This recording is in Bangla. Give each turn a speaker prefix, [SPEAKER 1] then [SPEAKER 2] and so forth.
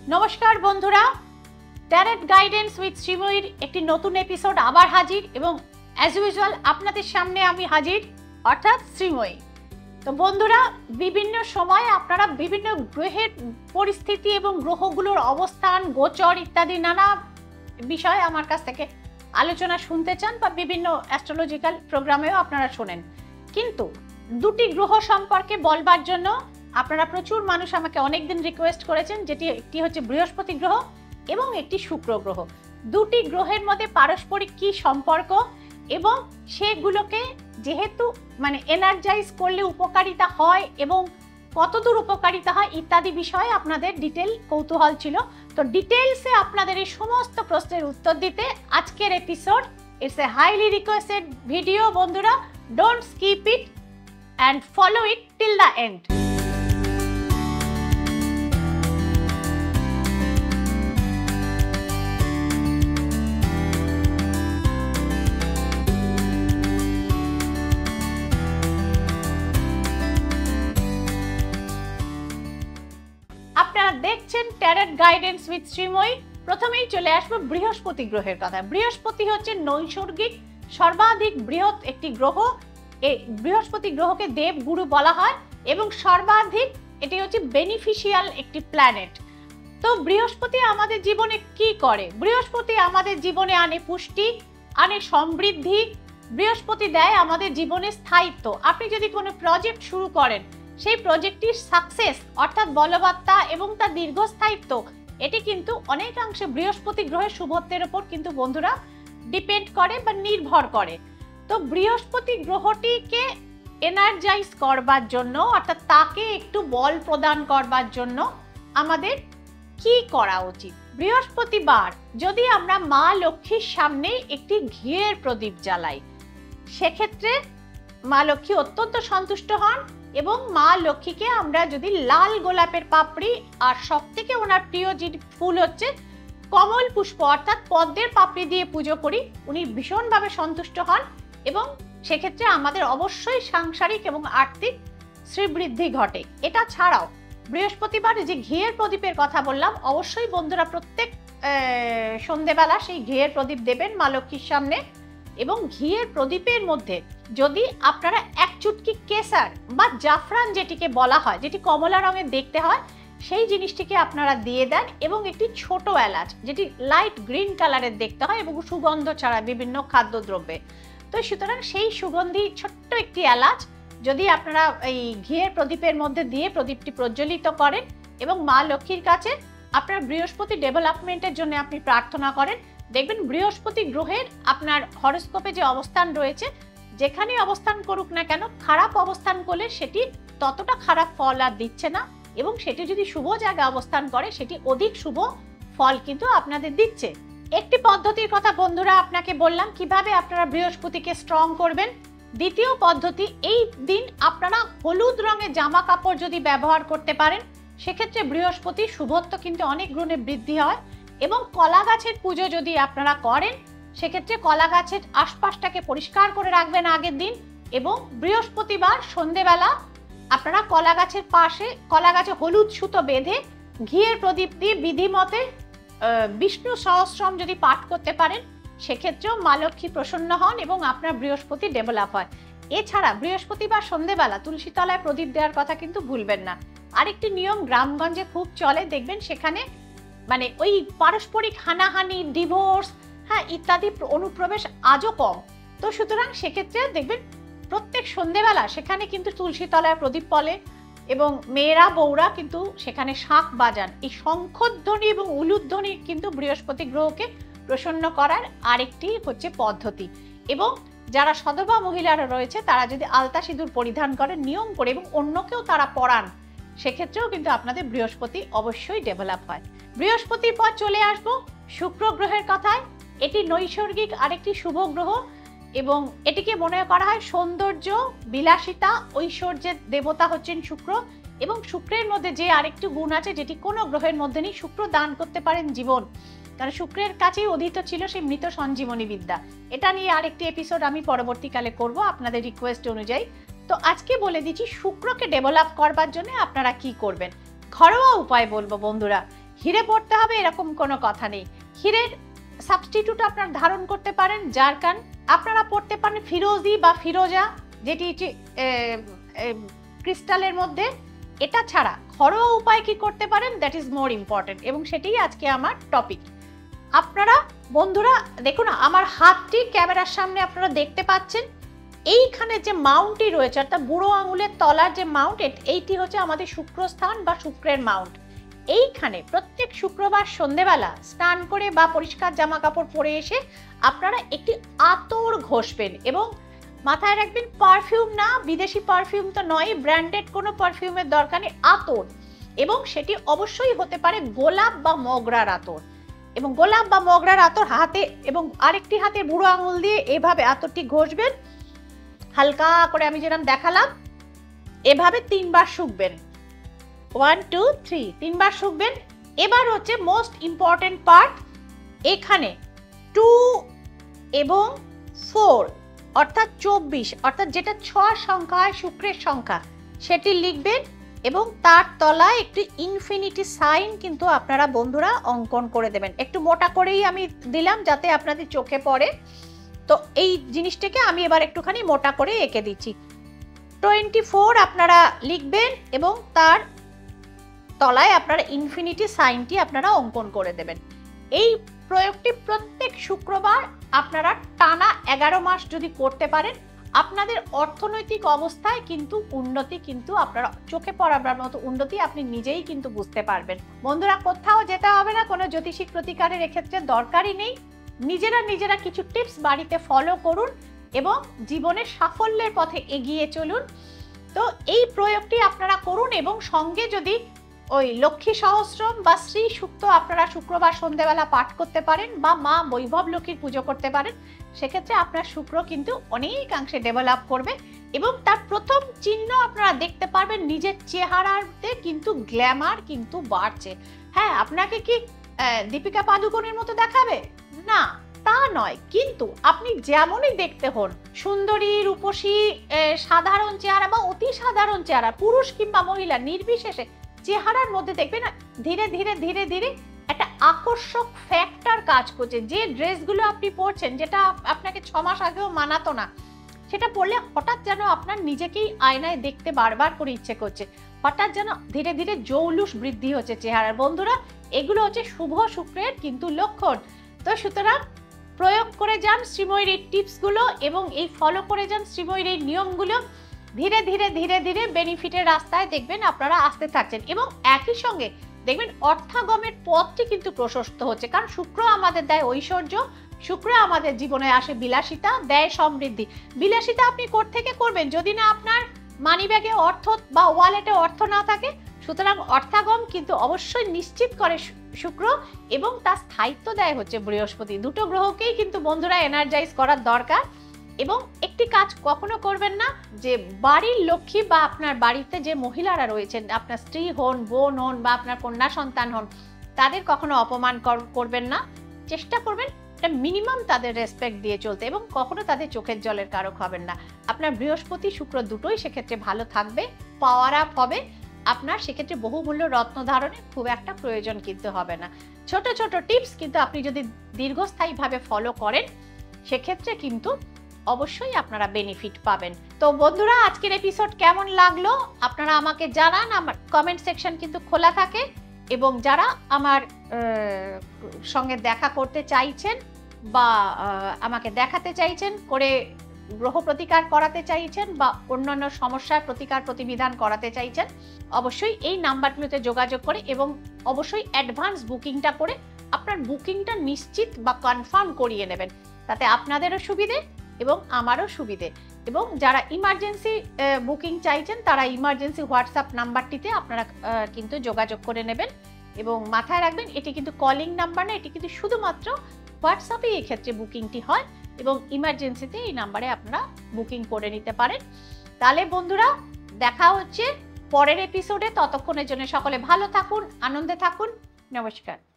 [SPEAKER 1] নমস্কার বন্ধুরা, ট্যারট গাইডেন্স উইথ শ্রীময়ীর একটি নতুন এপিসোড আবার হাজির এবং অ্যাজ ইউজুয়াল আপনাদের সামনে আমি হাজির অর্থাৎ শ্রীময়ী। তো বন্ধুরা, বিভিন্ন সময় আপনারা বিভিন্ন গ্রহের পরিস্থিতি এবং গ্রহগুলোর অবস্থান, গোচর ইত্যাদি নানা বিষয়ে আমার কাছ থেকে আলোচনা শুনতে চান বা বিভিন্ন অ্যাস্ট্রোলজিক্যাল প্রোগ্রামেও আপনারা শোনেন। কিন্তু দুটি গ্রহ সম্পর্কে বলবার জন্য আপনারা প্রচুর মানুষ আমাকে অনেকদিন রিকোয়েস্ট করেছেন, যেটি একটি হচ্ছে বৃহস্পতি গ্রহ এবং একটি শুক্র গ্রহ। দুটি গ্রহের মধ্যে পারস্পরিক কি সম্পর্ক এবং সেগুলোকে যেহেতু এনার্জাইজ করলে উপকারিতা হয় এবং কতদূর উপকারিতা হয় ইত্যাদি বিষয়ে আপনাদের ডিটেল কৌতূহল ছিল। তো ডিটেলসে আপনাদের এই সমস্ত প্রশ্নের উত্তর দিতে আজকের episode it's a highly requested video. বন্ধুরা, don't skip it and follow it till the end. আপনারা দেখছেন ট্যারট গাইডেন্স উইথ শ্রীময়ী। প্রথমেই চলে আসবো বৃহস্পতি গ্রহের কথা। বৃহস্পতি হচ্ছে নৈসর্গিক সর্বাধিক বৃহৎ একটি গ্রহ। এই বৃহস্পতি গ্রহকে দেবগুরু বলা হয় এবং সর্বাধিক এটি হচ্ছে বেনিফিশিয়াল একটি প্ল্যানেট। তো বৃহস্পতি আমাদের জীবনে কি করে? বৃহস্পতি আমাদের জীবনে আনে পুষ্টি, আনে সমৃদ্ধি। বৃহস্পতি দেয় আমাদের জীবনে স্থায়িত্ব। আপনি যদি কোনো প্রজেক্ট শুরু করেন, সেই প্রজেক্টটির সাকসেস অর্থাৎ বলবত্তা এবং তার দীর্ঘস্থায়িত্ব এটি কিন্তু অনেকাংশে বৃহস্পতি গ্রহের শুভত্বের উপর কিন্তু বন্ধুরা ডিপেন্ড করে বা নির্ভর করে। তো বৃহস্পতি গ্রহটিকে এনার্জাইজ করবার জন্য অর্থাৎ তাকে একটু বল প্রদান করবার জন্য আমাদের কি করা উচিত? বৃহস্পতিবার যদি আমরা মা লক্ষ্মীর সামনে একটি ঘিয়ের প্রদীপ জ্বালাই, সেক্ষেত্রে মা লক্ষ্মী অত্যন্ত সন্তুষ্ট হন এবং মা লক্ষ্মীকে আমরা যদি লাল গোলাপের পাপড়ি আর সব থেকে ওনার প্রিয় যে ফুল হচ্ছে কমল পুষ্প অর্থাৎ পদ্মের পাপড়ি দিয়ে পুজো করি, উনি ভীষণভাবে সন্তুষ্ট হন এবং সেক্ষেত্রে আমাদের অবশ্যই সাংসারিক এবং আর্থিক শ্রীবৃদ্ধি ঘটে। এটা ছাড়াও বৃহস্পতিবার যে ঘিয়ের প্রদীপের কথা বললাম, অবশ্যই বন্ধুরা প্রত্যেক সন্ধেবেলা সেই ঘিয়ের প্রদীপ দেবেন মা লক্ষ্মীর সামনে এবং ঘিয়ের প্রদীপের মধ্যে যদি আপনারা এক চুটকি কেসার বা জাফরান যেটিকে বলা হয়, যেটি কমলা রঙের দেখতে হয়, সেই জিনিসটিকে আপনারা দিয়ে দেন এবং একটি ছোট এলাচ যেটি লাইট গ্রিন কালারের দেখতে হয় এবং সুগন্ধ ছাড়া বিভিন্ন খাদ্যদ্রব্যে। তো সুতরাং সেই সুগন্ধি ছোট্ট একটি এলাচ যদি আপনারা এই ঘিয়ের প্রদীপের মধ্যে দিয়ে প্রদীপটি প্রজ্বলিত করেন এবং মা লক্ষ্মীর কাছে আপনার বৃহস্পতি ডেভেলপমেন্টের জন্য আপনি প্রার্থনা করেন, দেখবেন বৃহস্পতি গ্রহের আপনার হরোস্কোপে যে অবস্থান রয়েছে, যেখানে অবস্থান করুক না কেন, খারাপ অবস্থান করলে সেটি ততটা খারাপ ফল আর দিচ্ছে না এবং সেটি যদি শুভ জায়গায় অবস্থান করে সেটি অধিক শুভ ফল কিন্তু আপনাদের দিচ্ছে। একটি পদ্ধতির কথা বন্ধুরা আপনাকে বললাম কিভাবে আপনারা বৃহস্পতিকে স্ট্রং করবেন। দ্বিতীয় পদ্ধতি, এই দিন আপনারা হলুদ রঙের জামা কাপড় যদি ব্যবহার করতে পারেন, সেক্ষেত্রে বৃহস্পতির শুভত্ব কিন্তু অনেক গুণে বৃদ্ধি হয় এবং কলা গাছের পুজো যদি আপনারা করেন, সেক্ষেত্রে কলা গাছের আশপাশটাকে পরিষ্কার করে রাখবেন আগের দিন এবং বৃহস্পতিবার সন্ধেবেলা আপনারা কলা গাছের পাশে কলা গাছে হলুদ সুতো বেঁধে ঘিয়ের প্রদীপ দিয়ে বিধিমতে বিষ্ণু সহস্রম যদি পাঠ করতে পারেন, সেক্ষেত্রেও মা লক্ষ্মী প্রসন্ন হন এবং আপনার বৃহস্পতি ডেভেলপ হয়। এছাড়া বৃহস্পতিবার সন্ধেবেলা তুলসী তলায় প্রদীপ দেওয়ার কথা কিন্তু ভুলবেন না। আরেকটি নিয়ম গ্রামগঞ্জে খুব চলে, দেখবেন সেখানে ওই পারস্পরিক হানাহানি, ডিভোর্স ইত্যাদি অনুপ্রবেশ আজও কম। তো সুতরাং সেক্ষেত্রে দেখবেন প্রত্যেক সন্ধেবেলা সেখানে কিন্তু তুলসী তলায় প্রদীপ পলে এবং মেয়েরা বউরা কিন্তু সেখানে শাঁখ বাজান। এই শঙ্খধ্বনি এবং উলুধ্বনি কিন্তু বৃহস্পতি গ্রহকে প্রসন্ন করার আরেকটি হচ্ছে পদ্ধতি। এবং যারা সধবা মহিলারা রয়েছে তারা যদি আলতা সিঁদুর পরিধান করেন নিয়ম করে এবং অন্যকেও তারা পরান, সেক্ষেত্রেও কিন্তু আপনাদের বৃহস্পতি অবশ্যই ডেভেলপ হয়। বৃহস্পতির পর চলে আসবো শুক্র গ্রহের কথায়। এটি নৈসর্গিক আরেকটি শুভ গ্রহ এবং এটিকে মনে করা হয় সৌন্দর্য, বিলাসিতা, ঐশ্বর্যের দেবতা হচ্ছেন শুক্র এবং শুক্রের মধ্যে যে আরেকটি গুণ আছে যেটি কোনো গ্রহের মধ্যে নেই, শুক্র দান করতে পারেন জীবন। কারণ শুক্রের কাছেই অধীত ছিল সেই মৃত সঞ্জীবনী বিদ্যা। এটা নিয়ে আরেকটি এপিসোড আমি পরবর্তীকালে করব আপনাদের রিকোয়েস্ট অনুযায়ী। তো আজকে বলে দিচ্ছি শুক্রকে ডেভেলপ করবার জন্য আপনারা কি করবেন। ঘরোয়া উপায় বলবো বন্ধুরা। হিরে পড়তে হবে এরকম কোনো কথা নেই। হিরের সাবস্টিটিউট আপনারা ধারণ করতে পারেন জারকান, আপনারা পড়তে পারেন ফিরোজি বা ফিরোজা, যেটি ক্রিস্টালের মধ্যে। এটা ছাড়া ঘরোয়া উপায় কি করতে পারেন, দ্যাট ইজ মোর ইম্পর্টেন্ট, এবং সেটাই আজকে আমার টপিক। আপনারা বন্ধুরা দেখুন আমার হাতটি ক্যামেরার সামনে আপনারা দেখতে পাচ্ছেন। এইখানে যে মাউন্টটি রয়েছে অর্থাৎ বুড়ো আঙুলের তলার যে মাউন্ট, এইটি হচ্ছে আমাদের শুক্রস্থান বা শুক্রের মাউন্ট। এইখানে প্রত্যেক শুক্রবার সন্ধেবেলা স্নান করে বা পরিষ্কার জামা কাপড় পরে এসে আপনারা একটি আতর ঘষবেন এবং মাথায় রাখবেন পারফিউম না, বিদেশি পারফিউম তো নয়, ব্র্যান্ডেড কোনো পারফিউমের দরকার নেই, আতর। এবং সেটি অবশ্যই হতে পারে গোলাপ বা মগরার আতর, এবং গোলাপ বা মগরার আতর হাতে এবং আরেকটি হাতে বুড়ো আঙুল দিয়ে এভাবে আতরটি ঘষবেন হালকা করে, আমি যেরকম দেখালাম এভাবে 3 বার শুকবেন। 1 2 3 3 বার শুকবেন। এবার হচ্ছে মোস্ট ইম্পর্টেন্ট পার্ট, এখানে 2 এবং 4 অর্থাৎ 24 অর্থাৎ যেটা 6 সংখ্যা হয় শুক্রের সংখ্যা, সেটি লিখবেন এবং তার তলায় একটি ইনফিনিটি সাইন কিন্তু আপনারা বন্ধুরা অঙ্কন করে দেবেন। একটু মোটা করেই আমি দিলাম যাতে আপনাদের চোখে পড়ে, তো এই জিনিসটাকে আমি এবার একটুখানি মোটা করে এঁকে দিচ্ছি। 24 আপনারা লিখবেন এবং তার তলায় আপনারা ইনফিনিটি সাইনটি আপনারা অঙ্কন করে দেবেন। এই প্রয়োগটি প্রত্যেক শুক্রবার আপনারা টানা 11 মাস যদি করতে পারেন, আপনাদের অর্থনৈতিক অবস্থায় কিন্তু উন্নতি কিন্তু আপনারা চোখে পড়ার মতো উন্নতি আপনি নিজেই কিন্তু বুঝতে পারবেন। বন্ধুরা কোথাও যেতে হবে না, কোনো জ্যোতিষিক প্রতিকারের এক্ষেত্রে দরকারই নেই। নিজেরা কিছু টিপস বাড়িতে ফলো করুন এবং জীবনের সাফল্যের পথে এগিয়ে চলুন। তো এই প্রয়োগটি আপনারা করুন এবং সঙ্গে যদি ওই লক্ষ্মী সহস্রম বা শ্রী সূক্ত আপনারা শুক্রবার সন্ধ্যেবেলা পাঠ করতে পারেন বা মা বৈভব লক্ষ্মীর পুজো করতে পারেন, সেক্ষেত্রে আপনার শুক্র কিন্তু অনেকাংশে ডেভেলপ করবে এবং তার প্রথম চিহ্ন আপনারা দেখতে পারবেন নিজের চেহারাতে কিন্তু গ্ল্যামার কিন্তু বাড়ছে। হ্যাঁ, আপনাকে কি দীপিকা পাদুকোনের মতো দেখাবে না, তা নয়, কিন্তু আপনি যেমনই দেখতে হন, সুন্দরী রূপসী সাধারণ চেহারা বা অতি সাধারণ চেহারা, পুরুষ কিংবা মহিলা নির্বিশেষে চেহারার মধ্যে দেখবেন ধীরে ধীরে ধীরে ধীরে একটা আকর্ষক ফ্যাক্টর কাজ করছে। যে ড্রেসগুলো আপনি পরছেন, যেটা আপনাকে 6 মাস আগেও মানাতো না, সেটা পরলে হঠাৎ যেন আপনার নিজেকেই আয়নায় দেখতে বারবার করে ইচ্ছে করছে, হঠাৎ যেন ধীরে ধীরে জৌলুস বৃদ্ধি হচ্ছে চেহারার। বন্ধুরা এগুলো হচ্ছে শুভ শুক্রের কিন্তু লক্ষণ। তো সুতরাং প্রয়োগ করে যান শ্রীময়ীর এই টিপসগুলো এবং এই ফলো করে যান শ্রীময়ীর এই নিয়মগুলো, ধীরে ধীরে ধীরে ধীরে বেনিফিটের রাস্তায় দেখবেন আপনারা আসতে থাকছেন এবং একই সঙ্গে দেখবেন অর্থাগমের পথটি কিন্তু প্রশস্ত হচ্ছে। কারণ শুক্র আমাদের দেয় ঐশ্বর্য, শুক্র আমাদের জীবনে আসে বিলাসিতা, দেয় সমৃদ্ধি। বিলাসিতা আপনি কোত্থেকে করবেন যদি না আপনার মানিব্যাগে অর্থ বা ওয়ালেটে অর্থ না থাকে? সুতরাং অর্থাগম কিন্তু অবশ্যই নিশ্চিত করে শুক্র এবং তার স্থায়িত্ব দেয় হচ্ছে বৃহস্পতি। দুটো গ্রহকেই কিন্তু বন্ধুরা এনার্জাইজ করার দরকার। এবং একটি কাজ কখনো করবেন না যে বাড়ির লক্ষ্মী বা আপনার বাড়িতে যে মহিলারা রয়েছেন, আপনার স্ত্রী হন, বোন হন বা আপনার কন্যা সন্তান হন, তাদের কখনো অপমান করবেন না। চেষ্টা করবেন মিনিমাম তাদের রেসপেক্ট দিয়ে চলতে এবং কখনো তাদের চোখের জলের কারক হবেন না। আপনার বৃহস্পতি শুক্র দুটোই সেক্ষেত্রে ভালো থাকবে, পাওয়ার আপ হবে আপনার, সেক্ষেত্রে বহুমূল্য রত্ন ধারণের খুব একটা প্রয়োজন কিন্তু হবে না। ছোট ছোট টিপস কিন্তু আপনি যদি দীর্ঘস্থায়ীভাবে ফলো করেন, সেক্ষেত্রে কিন্তু অবশ্যই আপনারা বেনিফিট পাবেন। তো বন্ধুরা আজকের এপিসোড কেমন লাগলো আপনারা আমাকে জানান, আমার কমেন্ট সেকশন কিন্তু খোলা থাকে এবং যারা আমার সঙ্গে দেখা করতে চাইছেন বা আমাকে দেখাতে চাইছেন, করে গ্রহ প্রতিকার করাতে চাইছেন বা অন্যান্য সমস্যার প্রতিকার প্রতিবিধান করাতে চাইছেন, অবশ্যই এই নাম্বারগুলোতে যোগাযোগ করে এবং অবশ্যই অ্যাডভান্স বুকিংটা করে আপনার বুকিংটা নিশ্চিত বা কনফার্ম করিয়ে নেবেন, তাতে আপনাদেরও সুবিধে এবং আমারও সুবিধে। এবং যারা ইমার্জেন্সি বুকিং চাইছেন তারা ইমার্জেন্সি হোয়াটসঅ্যাপ নাম্বারটিতে আপনারা কিন্তু যোগাযোগ করে নেবেন এবং মাথায় রাখবেন এটি কিন্তু কলিং নাম্বার না, এটি কিন্তু শুধুমাত্র হোয়াটসঅ্যাপে এই ক্ষেত্রে বুকিংটি হয় এবং ইমার্জেন্সিতে এই নাম্বারে আপনারা বুকিং করে নিতে পারেন। তাহলে বন্ধুরা দেখা হচ্ছে পরের এপিসোডে, ততক্ষণের জন্য সকলে ভালো থাকুন, আনন্দে থাকুন, নমস্কার।